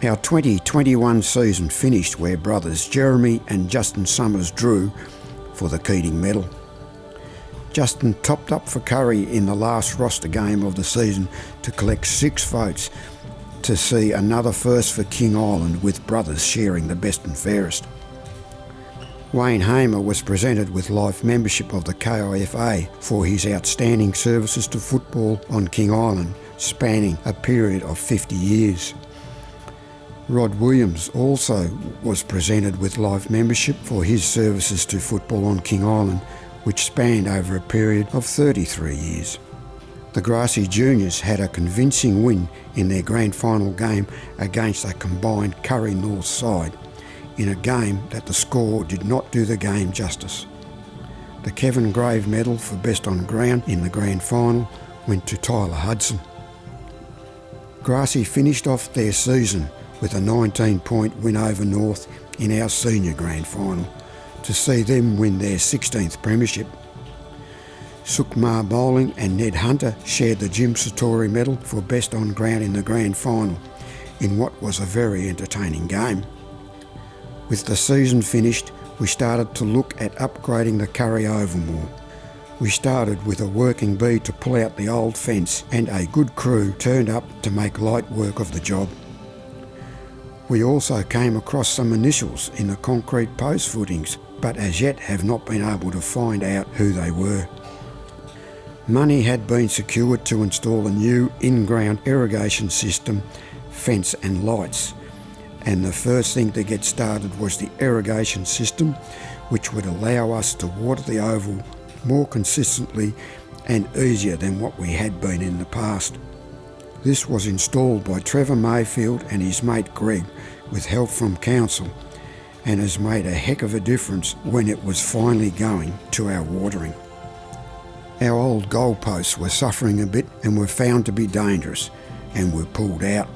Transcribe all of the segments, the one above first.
Our 2021 season finished where brothers Jeremy and Justin Summers drew for the Keating Medal. Justin topped up for Curry in the last roster game of the season to collect 6 votes to see another first for King Island, with brothers sharing the best and fairest. Wayne Hamer was presented with life membership of the KIFA for his outstanding services to football on King Island, spanning a period of 50 years. Rod Williams also was presented with life membership for his services to football on King Island, which spanned over a period of 33 years. The Grassy Juniors had a convincing win in their grand final game against a combined Curry North side, in a game that the score did not do the game justice. The Kevin Grave Medal for Best on Ground in the grand final went to Tyler Hudson. Grassy finished off their season with a 19-point win over North in our senior grand final to see them win their 16th premiership. Sukmar Bowling and Ned Hunter shared the Jim Satori Medal for Best on Ground in the grand final in what was a very entertaining game. With the season finished, we started to look at upgrading the Curry Oval more. We started with a working bee to pull out the old fence, and a good crew turned up to make light work of the job. We also came across some initials in the concrete post footings, but as yet have not been able to find out who they were. Money had been secured to install a new in-ground irrigation system, fence and lights, and the first thing to get started was the irrigation system, which would allow us to water the oval more consistently and easier than what we had been in the past. This was installed by Trevor Mayfield and his mate Greg with help from council, and has made a heck of a difference when it was finally going to our watering. Our old goalposts were suffering a bit and were found to be dangerous and were pulled out.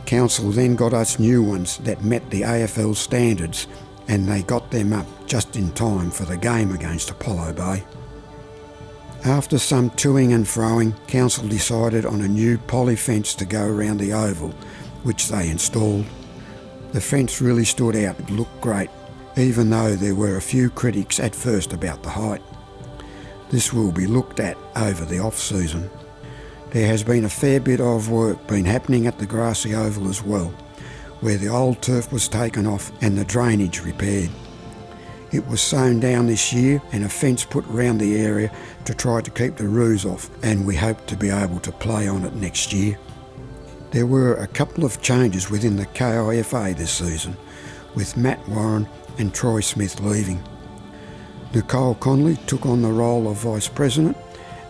Council then got us new ones that met the AFL standards, and they got them up just in time for the game against Apollo Bay. After some toing and froing, Council decided on a new poly fence to go around the oval, which they installed. The fence really stood out, it looked great, even though there were a few critics at first about the height. This will be looked at over the off-season. There has been a fair bit of work been happening at the grassy oval as well, where the old turf was taken off and the drainage repaired. It was sown down this year and a fence put round the area to try to keep the roos off, and we hope to be able to play on it next year. There were a couple of changes within the KIFA this season, with Matt Warren and Troy Smith leaving. Nicole Conley took on the role of Vice President,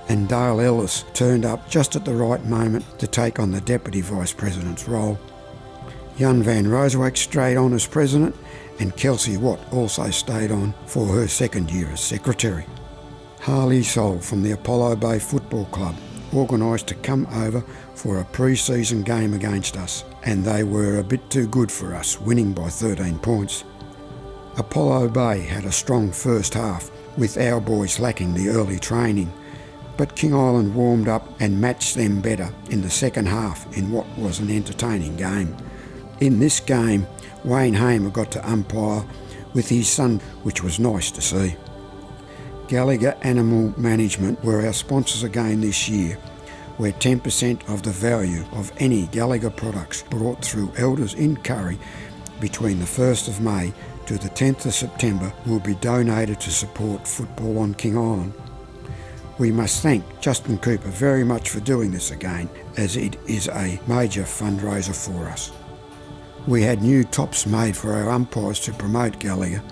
and Dale Ellis turned up just at the right moment to take on the Deputy Vice President's role. Jan van Roosewyk stayed on as President, and Kelsey Watt also stayed on for her second year as Secretary. Harley Sol from the Apollo Bay Football Club organised to come over for a pre-season game against us, and they were a bit too good for us, winning by 13 points. Apollo Bay had a strong first half, with our boys lacking the early training, but King Island warmed up and matched them better in the second half in what was an entertaining game. In this game, Wayne Hamer got to umpire with his son, which was nice to see. Gallagher Animal Management were our sponsors again this year, where 10% of the value of any Gallagher products brought through Elders in Curry between the 1st of May to the 10th of September will be donated to support football on King Island. We must thank Justin Cooper very much for doing this again, as it is a major fundraiser for us. We had new tops made for our umpires to promote Gallagher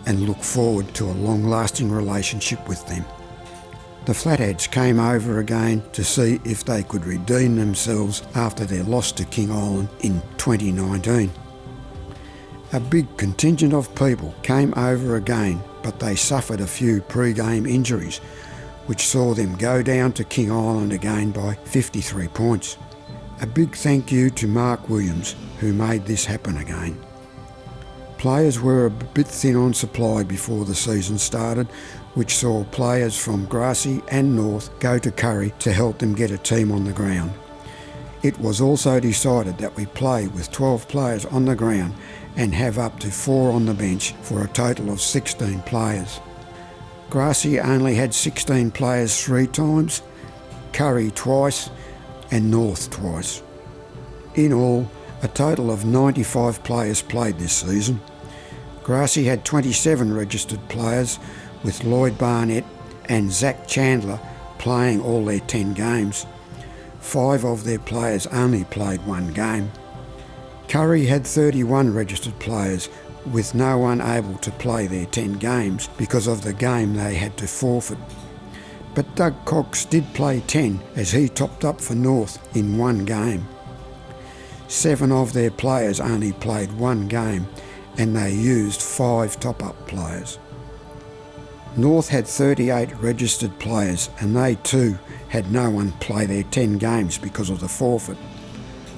and look forward to a long-lasting relationship with them. The Flatheads came over again to see if they could redeem themselves after their loss to King Island in 2019. A big contingent of people came over again, but they suffered a few pre-game injuries, which saw them go down to King Island again by 53 points. A big thank you to Mark Williams, who made this happen again. Players were a bit thin on supply before the season started, which saw players from Grassy and North go to Curry to help them get a team on the ground. It was also decided that we play with 12 players on the ground and have up to 4 on the bench for a total of 16 players. Grassy only had 16 players 3 times, Curry twice and North twice. In all, a total of 95 players played this season. Grassy had 27 registered players, with Lloyd Barnett and Zach Chandler playing all their 10 games. 5 of their players only played 1 game. Curry had 31 registered players, with no one able to play their 10 games because of the game they had to forfeit. But Doug Cox did play 10 as he topped up for North in 1 game. 7 of their players only played 1 game and they used 5 top-up players. North had 38 registered players and they too had no one play their 10 games because of the forfeit.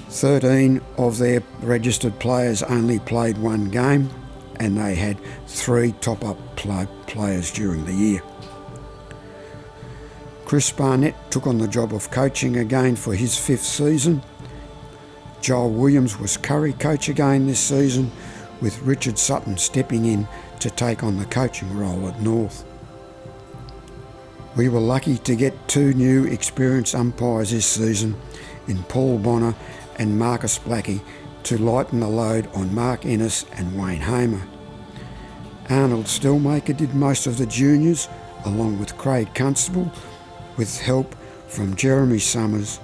13 of their registered players only played 1 game and they had 3 top-up players during the year. Chris Barnett took on the job of coaching again for his 5th season. Joel Williams was Curry coach again this season, with Richard Sutton stepping in to take on the coaching role at North. We were lucky to get 2 new experienced umpires this season in Paul Bonner and Marcus Blackie to lighten the load on Mark Ennis and Wayne Hamer. Arnold Stillmaker did most of the juniors, along with Craig Constable, with help from Jeremy Summers,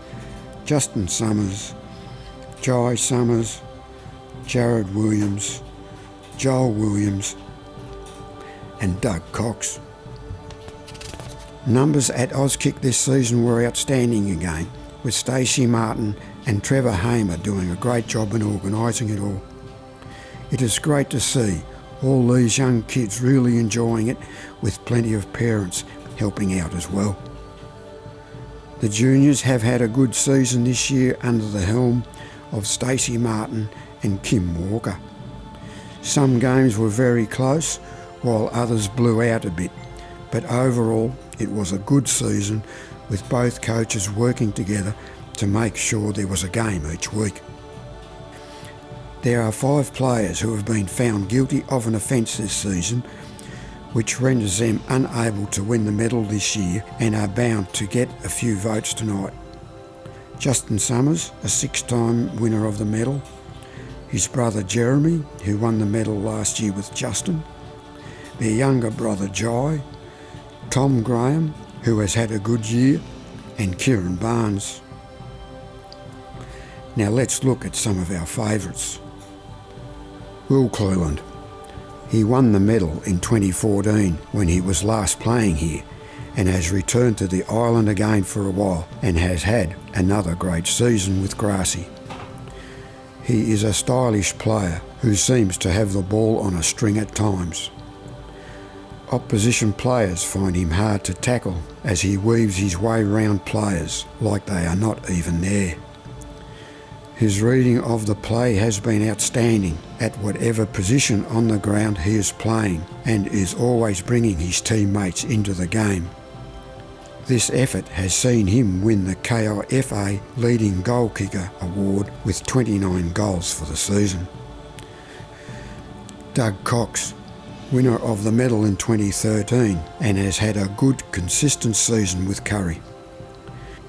Justin Summers, Jai Summers, Jared Williams, Joel Williams and Doug Cox. Numbers at Auskick this season were outstanding again, with Stacey Martin and Trevor Hamer doing a great job in organising it all. It is great to see all these young kids really enjoying it, with plenty of parents helping out as well. The juniors have had a good season this year under the helm of Stacey Martin and Kim Walker. Some games were very close, while others blew out a bit, but overall it was a good season, with both coaches working together to make sure there was a game each week. There are 5 players who have been found guilty of an offence this season, which renders them unable to win the medal this year and are bound to get a few votes tonight. Justin Summers, a 6-time winner of the medal, his brother Jeremy, who won the medal last year with Justin, their younger brother Jai, Tom Graham, who has had a good year, and Kieran Barnes. Now let's look at some of our favourites. Will Clelland. He won the medal in 2014 when he was last playing here, and has returned to the island again for a while and has had another great season with Grassy. He is a stylish player who seems to have the ball on a string at times. Opposition players find him hard to tackle as he weaves his way round players like they are not even there. His reading of the play has been outstanding at whatever position on the ground he is playing, and is always bringing his teammates into the game. This effort has seen him win the KIFA Leading Goal Kicker Award with 29 goals for the season. Doug Cox, winner of the medal in 2013, and has had a good, consistent season with Curry.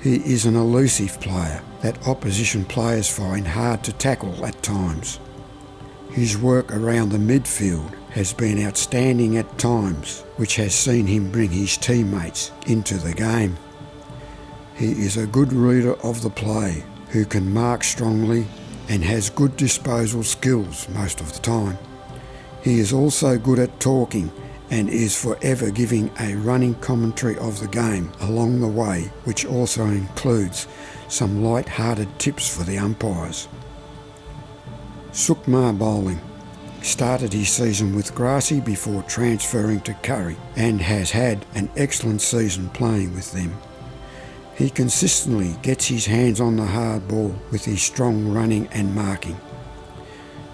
He is an elusive player that opposition players find hard to tackle at times. His work around the midfield has been outstanding at times, which has seen him bring his teammates into the game. He is a good reader of the play, who can mark strongly and has good disposal skills most of the time. He is also good at talking and is forever giving a running commentary of the game along the way, which also includes some light-hearted tips for the umpires. Sukmar Bowling started his season with Grassy before transferring to Curry and has had an excellent season playing with them. He consistently gets his hands on the hard ball with his strong running and marking.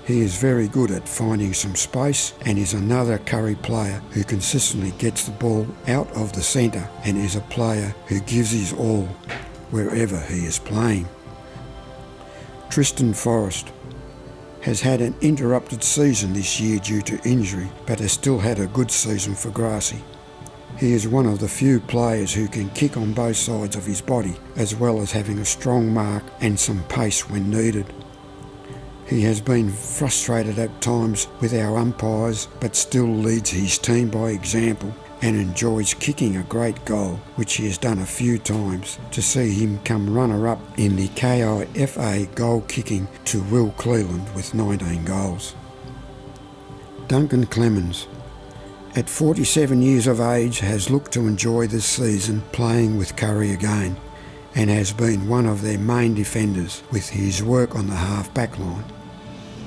He is very good at finding some space and is another Curry player who consistently gets the ball out of the centre and is a player who gives his all wherever he is playing. Tristan Forrest has had an interrupted season this year due to injury, but has still had a good season for Grassy. He is one of the few players who can kick on both sides of his body, as well as having a strong mark and some pace when needed. He has been frustrated at times with our umpires, but still leads his team by example and enjoys kicking a great goal, which he has done a few times, to see him come runner-up in the KIFA goal kicking to Will Clelland with 19 goals. Duncan Clemens, at 47 years of age, has looked to enjoy this season playing with Curry again, and has been one of their main defenders with his work on the half-back line.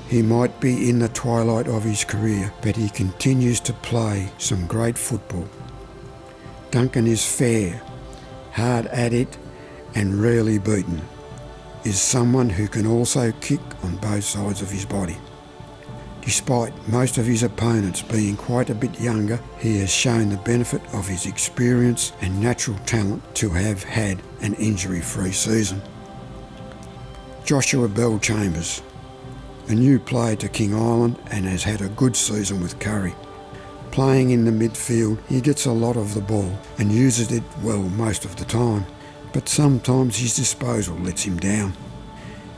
He might be in the twilight of his career, but he continues to play some great football. Duncan is fair, hard at it, and rarely beaten. Is someone who can also kick on both sides of his body. Despite most of his opponents being quite a bit younger, he has shown the benefit of his experience and natural talent to have had an injury-free season. Joshua Bell-Chambers, a new player to King Island and has had a good season with Curry. Playing in the midfield, he gets a lot of the ball and uses it well most of the time, but sometimes his disposal lets him down.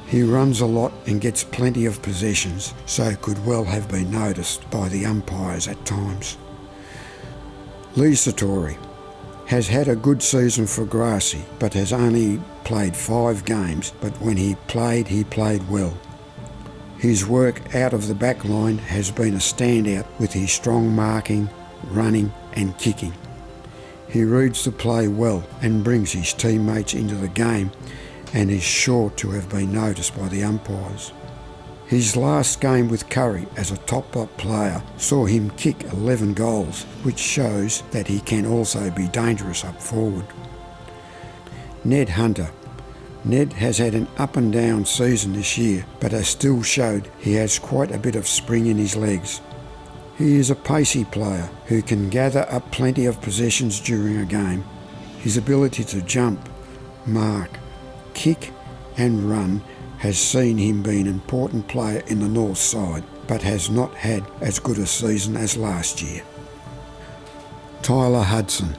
He runs a lot and gets plenty of possessions, so could well have been noticed by the umpires at times. Lee Satori has had a good season for Grassy, but has only played 5 games, but when he played well. His work out of the back line has been a standout with his strong marking, running and kicking. He reads the play well and brings his teammates into the game, and is sure to have been noticed by the umpires. His last game with Curry as a top-up player saw him kick 11 goals, which shows that he can also be dangerous up forward. Ned Hunter. Ned has had an up and down season this year, but has still showed he has quite a bit of spring in his legs. He is a pacey player who can gather up plenty of possessions during a game. His ability to jump, mark, kick and run has seen him be an important player in the north side, but has not had as good a season as last year. Tyler Hudson,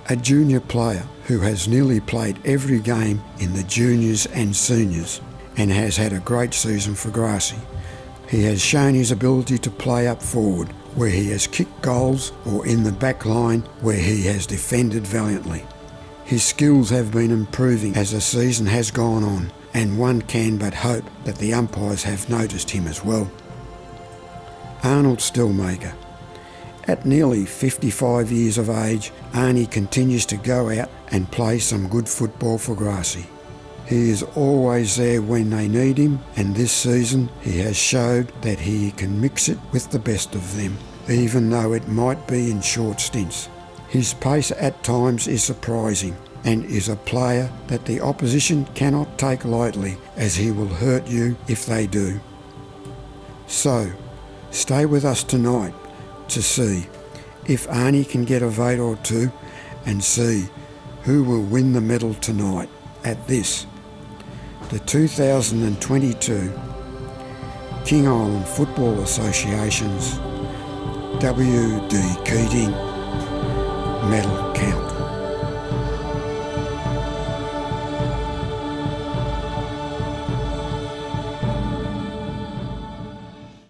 a junior player who has nearly played every game in the juniors and seniors and has had a great season for Grassy. He has shown his ability to play up forward, where he has kicked goals, or in the back line, where he has defended valiantly. His skills have been improving as the season has gone on, and one can but hope that the umpires have noticed him as well. Arnold Stillmaker. At nearly 55 years of age, Arnie continues to go out and play some good football for Grassy. He is always there when they need him, and this season he has showed that he can mix it with the best of them, even though it might be in short stints. His pace at times is surprising, and is a player that the opposition cannot take lightly, as he will hurt you if they do. So, stay with us tonight to see if Arnie can get a vote or two, and see who will win the medal tonight at this, the 2022 King Island Football Association's W.D. Keating Medal